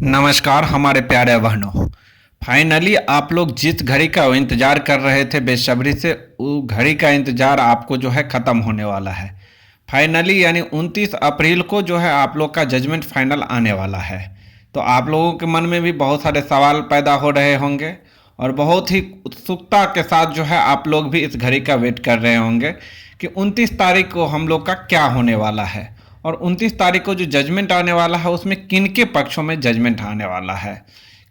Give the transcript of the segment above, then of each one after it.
नमस्कार हमारे प्यारे बहनों। फाइनली आप लोग जिस घड़ी का इंतज़ार कर रहे थे बेसब्री से, वो घड़ी का इंतज़ार आपको जो है ख़त्म होने वाला है। फाइनली यानी 29 अप्रैल को जो है आप लोग का जजमेंट फाइनल आने वाला है। तो आप लोगों के मन में भी बहुत सारे सवाल पैदा हो रहे होंगे और बहुत ही उत्सुकता के साथ जो है आप लोग भी इस घड़ी का वेट कर रहे होंगे कि 29 तारीख को हम लोग का क्या होने वाला है और 29 तारीख को जो जजमेंट आने वाला है उसमें किन के पक्षों में जजमेंट आने वाला है।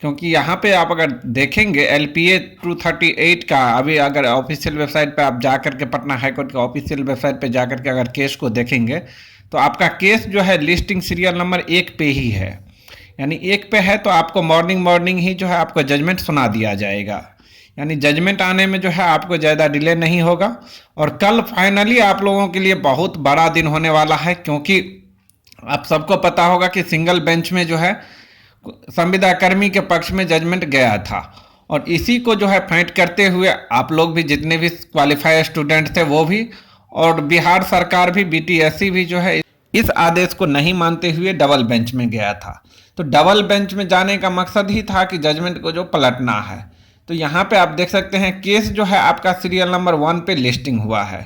क्योंकि यहाँ पे आप अगर देखेंगे LPA 238 का, अभी अगर ऑफिशियल वेबसाइट पे आप जा कर के पटना हाईकोर्ट के ऑफिशियल वेबसाइट पे जा कर के अगर केस को देखेंगे तो आपका केस जो है लिस्टिंग सीरियल नंबर 1 पे ही है। यानी 1 पे है तो आपको मॉर्निंग मॉर्निंग ही जो है आपको जजमेंट सुना दिया जाएगा। यानी जजमेंट आने में जो है आपको ज़्यादा डिले नहीं होगा। और कल फाइनली आप लोगों के लिए बहुत बड़ा दिन होने वाला है, क्योंकि आप सबको पता होगा कि सिंगल बेंच में जो है संविदा कर्मी के पक्ष में जजमेंट गया था और इसी को जो है फाइट करते हुए आप लोग भी, जितने भी क्वालिफाइड स्टूडेंट थे वो भी, और बिहार सरकार भी, BTSC भी जो है इस आदेश को नहीं मानते हुए डबल बेंच में गया था। तो डबल बेंच में जाने का मकसद ही था कि जजमेंट को जो पलटना है। तो यहाँ पे आप देख सकते हैं केस जो है आपका सीरियल नंबर 1 पे लिस्टिंग हुआ है।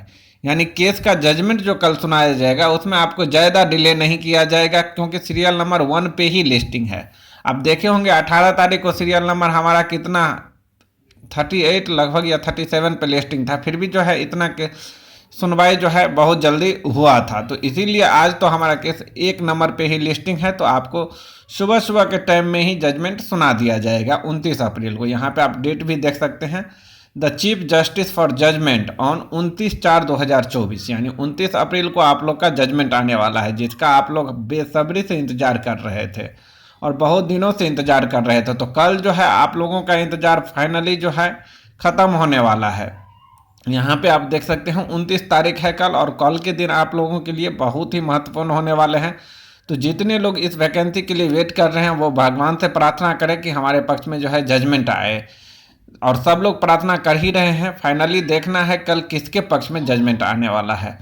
यानी केस का जजमेंट जो कल सुनाया जाएगा उसमें आपको ज़्यादा डिले नहीं किया जाएगा, क्योंकि सीरियल नंबर 1 पे ही लिस्टिंग है। आप देखे होंगे 18 तारीख को सीरियल नंबर हमारा कितना 38 लगभग या 37 पे लिस्टिंग था, फिर भी जो है इतना के सुनवाई जो है बहुत जल्दी हुआ था। तो इसीलिए आज तो हमारा केस 1 नंबर पे ही लिस्टिंग है, तो आपको सुबह सुबह के टाइम में ही जजमेंट सुना दिया जाएगा 29 अप्रैल को। यहाँ पे आप डेट भी देख सकते हैं, the chief justice for judgment on 29/4/2024, यानी 29 अप्रैल को आप लोग का जजमेंट आने वाला है, जिसका आप लोग बेसब्री से इंतजार कर रहे थे और बहुत दिनों से इंतजार कर रहे थे। तो कल जो है आप लोगों का इंतजार फाइनली जो है ख़त्म होने वाला है। यहाँ पे आप देख सकते हैं 29 तारीख है कल, और कल के दिन आप लोगों के लिए बहुत ही महत्वपूर्ण होने वाले हैं। तो जितने लोग इस वैकेंसी के लिए वेट कर रहे हैं वो भगवान से प्रार्थना करें कि हमारे पक्ष में जो है जजमेंट आए, और सब लोग प्रार्थना कर ही रहे हैं। फाइनली देखना है कल किसके पक्ष में जजमेंट आने वाला है।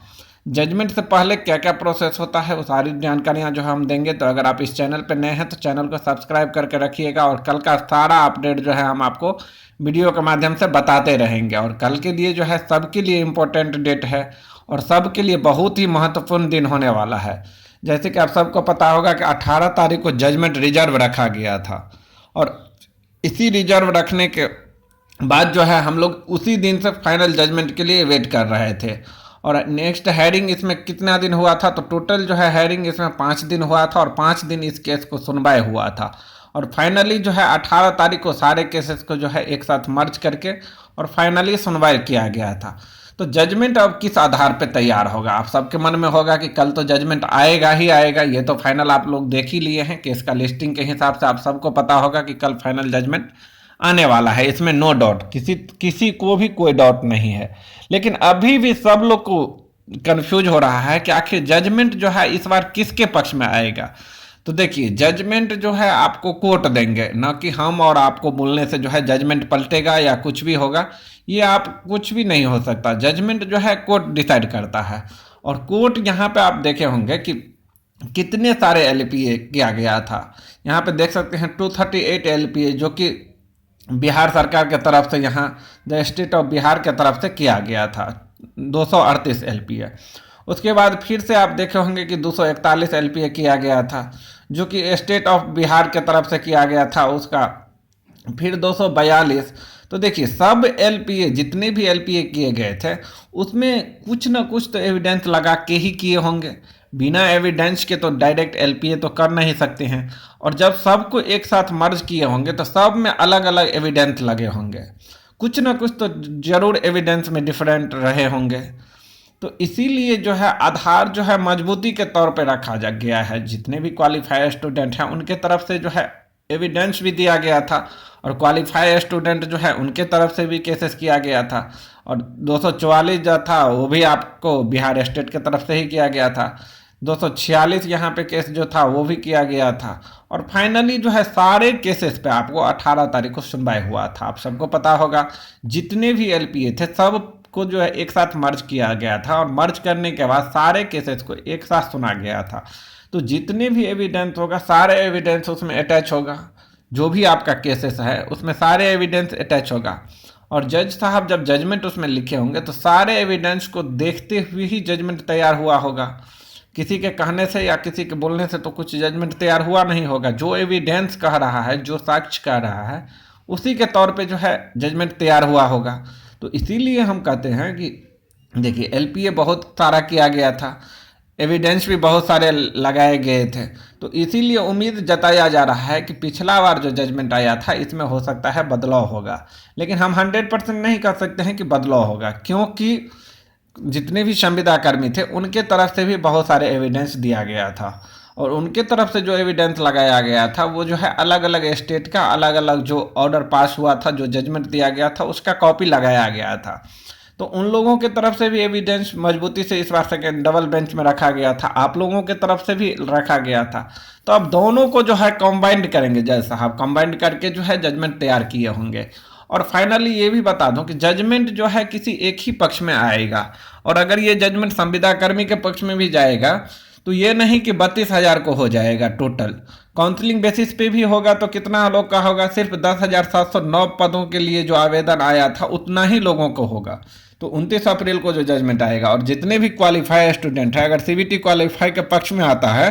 जजमेंट से पहले क्या क्या प्रोसेस होता है वो सारी जानकारियाँ जो हम देंगे। तो अगर आप इस चैनल पर नए हैं तो चैनल को सब्सक्राइब करके रखिएगा, और कल का सारा अपडेट जो है हम आपको वीडियो के माध्यम से बताते रहेंगे। और कल के लिए जो है सबके लिए इम्पोर्टेंट डेट है और सबके लिए बहुत ही महत्वपूर्ण दिन होने वाला है। जैसे कि आप सबको पता होगा कि 18 तारीख को जजमेंट रिजर्व रखा गया था, और इसी रिजर्व रखने के बाद जो है हम लोग उसी दिन से फाइनल जजमेंट के लिए वेट कर रहे थे। और नेक्स्ट हेयरिंग इसमें कितना दिन हुआ था, तो टोटल जो है हेयरिंग इसमें 5 दिन हुआ था, और 5 दिन इस केस को सुनवाई हुआ था। और फाइनली जो है 18 तारीख को सारे केसेस को जो है एक साथ मर्ज करके और फाइनली सुनवाई किया गया था। तो जजमेंट अब किस आधार पे तैयार होगा, आप सबके मन में होगा कि कल तो जजमेंट आएगा ही आएगा। ये तो फाइनल आप लोग देख ही लिए हैं, केस का लिस्टिंग के हिसाब से आप सबको पता होगा कि कल फाइनल जजमेंट आने वाला है। इसमें नो डाउट, किसी को भी कोई डाउट नहीं है। लेकिन अभी भी सब लोग को कंफ्यूज हो रहा है कि आखिर जजमेंट जो है इस बार किसके पक्ष में आएगा। तो देखिए, जजमेंट जो है आपको कोर्ट देंगे, ना कि हम और आपको बोलने से जो है जजमेंट पलटेगा या कुछ भी होगा। ये आप कुछ भी नहीं हो सकता। जजमेंट जो है कोर्ट डिसाइड करता है, और कोर्ट यहाँ पे आप देखे होंगे कि कितने सारे LPA किया गया था। यहाँ पे देख सकते हैं 238 LPA जो कि बिहार सरकार के तरफ से, यहाँ द स्टेट ऑफ बिहार के तरफ से किया गया था 238 LPA। उसके बाद फिर से आप देखे होंगे कि 241 LPA किया गया था, जो कि स्टेट ऑफ बिहार के तरफ से किया गया था उसका, फिर 242। तो देखिए, सब LPA जितने भी LPA किए गए थे उसमें कुछ ना कुछ तो एविडेंस लगा के ही किए होंगे। बिना एविडेंस के तो डायरेक्ट LPA तो कर नहीं सकते हैं। और जब सबको एक साथ मर्ज किए होंगे तो सब में अलग अलग एविडेंस लगे होंगे, कुछ ना कुछ तो जरूर एविडेंस में डिफरेंट रहे होंगे। तो इसीलिए जो है आधार जो है मजबूती के तौर पे रखा जा गया है। जितने भी क्वालिफाइड स्टूडेंट हैं उनके तरफ से जो है एविडेंस भी दिया गया था, और क्वालिफाइड स्टूडेंट जो है उनके तरफ से भी केसेस किया गया था। और 244 जो था वो भी आपको बिहार स्टेट के तरफ से ही किया गया था। 246 यहाँ पे केस जो था वो भी किया गया था। और फाइनली जो है सारे केसेस पे आपको 18 तारीख को सुनवाई हुआ था। आप सबको पता होगा जितने भी LPA थे सब को जो है एक साथ मर्ज किया गया था, और मर्ज करने के बाद सारे केसेस को एक साथ सुना गया था। तो तो जितने भी एविडेंस होगा सारे एविडेंस उसमें अटैच होगा, जो भी आपका केसेस है उसमें सारे एविडेंस अटैच होगा। और जज साहब जब जजमेंट उसमें लिखे होंगे तो सारे एविडेंस को देखते हुए ही जजमेंट तैयार हुआ होगा। किसी के कहने से या किसी के बोलने से तो कुछ जजमेंट तैयार हुआ नहीं होगा। जो एविडेंस कह रहा है, जो साक्ष्य कह रहा है, उसी के तौर पे जो है जजमेंट तैयार हुआ होगा। तो इसीलिए हम कहते हैं कि देखिए एलपीए बहुत सारा किया गया था, एविडेंस भी बहुत सारे लगाए गए थे, तो इसीलिए उम्मीद जताया जा रहा है कि पिछला बार जो जजमेंट आया था इसमें हो सकता है बदलाव होगा। लेकिन हम 100% नहीं कह सकते हैं कि बदलाव होगा, क्योंकि जितने भी संविदा कर्मी थे उनके तरफ से भी बहुत सारे एविडेंस दिया गया था, और उनके तरफ से जो एविडेंस लगाया गया था वो जो है अलग अलग स्टेट का अलग अलग जो ऑर्डर पास हुआ था, जो जजमेंट दिया गया था उसका कॉपी लगाया गया था। तो उन लोगों की तरफ से भी एविडेंस मजबूती से इस बार सेकेंड डबल बेंच में रखा गया था, आप लोगों की तरफ से भी रखा गया था। तो अब दोनों को जो है कंबाइंड करेंगे जज साहब, कंबाइंड करके जो है जजमेंट तैयार किए होंगे। और फाइनली ये भी बता दूं कि जजमेंट जो है किसी एक ही पक्ष में आएगा, और अगर ये जजमेंट संविदा कर्मी के पक्ष में भी जाएगा तो ये नहीं कि 32,000 को हो जाएगा टोटल, काउंसलिंग बेसिस पे भी होगा तो कितना लोग का होगा, सिर्फ 10,709 पदों के लिए जो आवेदन आया था उतना ही लोगों को होगा। तो 29 अप्रैल को जो जजमेंट आएगा, और जितने भी क्वालिफाई स्टूडेंट है, अगर सीबीटी क्वालिफाई के पक्ष में आता है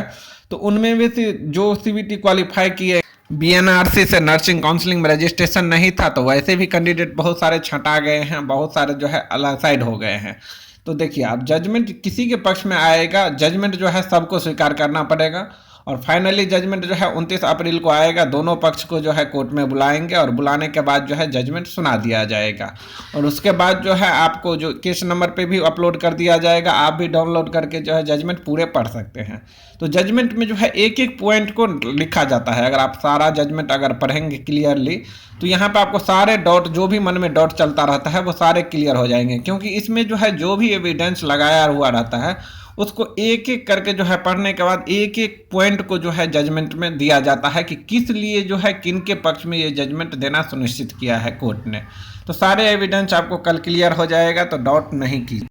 तो उनमें भी जो सीबीटी क्वालिफाई किए, बीएनआरसी से नर्सिंग काउंसलिंग में रजिस्ट्रेशन नहीं था, तो वैसे भी कैंडिडेट बहुत सारे छंटा गए हैं, बहुत सारे जो है अलग साइड हो गए हैं। तो देखिए आप जजमेंट किसी के पक्ष में आएगा, जजमेंट जो है सबको स्वीकार करना पड़ेगा। और फाइनली जजमेंट जो है 29 अप्रैल को आएगा, दोनों पक्ष को जो है कोर्ट में बुलाएंगे, और बुलाने के बाद जो है जजमेंट सुना दिया जाएगा। और उसके बाद जो है आपको जो केस नंबर पे भी अपलोड कर दिया जाएगा, आप भी डाउनलोड करके जो है जजमेंट पूरे पढ़ सकते हैं। तो जजमेंट में जो है एक एक पॉइंट को लिखा जाता है, अगर आप सारा जजमेंट अगर पढ़ेंगे क्लियरली तो यहाँ पे आपको सारे डॉट, जो भी मन में डॉट चलता रहता है वो सारे क्लियर हो जाएंगे, क्योंकि इसमें जो है जो भी एविडेंस लगाया हुआ रहता है उसको एक एक करके जो है पढ़ने के बाद एक एक पॉइंट को जो है जजमेंट में दिया जाता है कि किस लिए जो है किन के पक्ष में ये जजमेंट देना सुनिश्चित किया है कोर्ट ने। तो सारे एविडेंस आपको कल क्लियर हो जाएगा, तो डाउट नहीं कीजिए।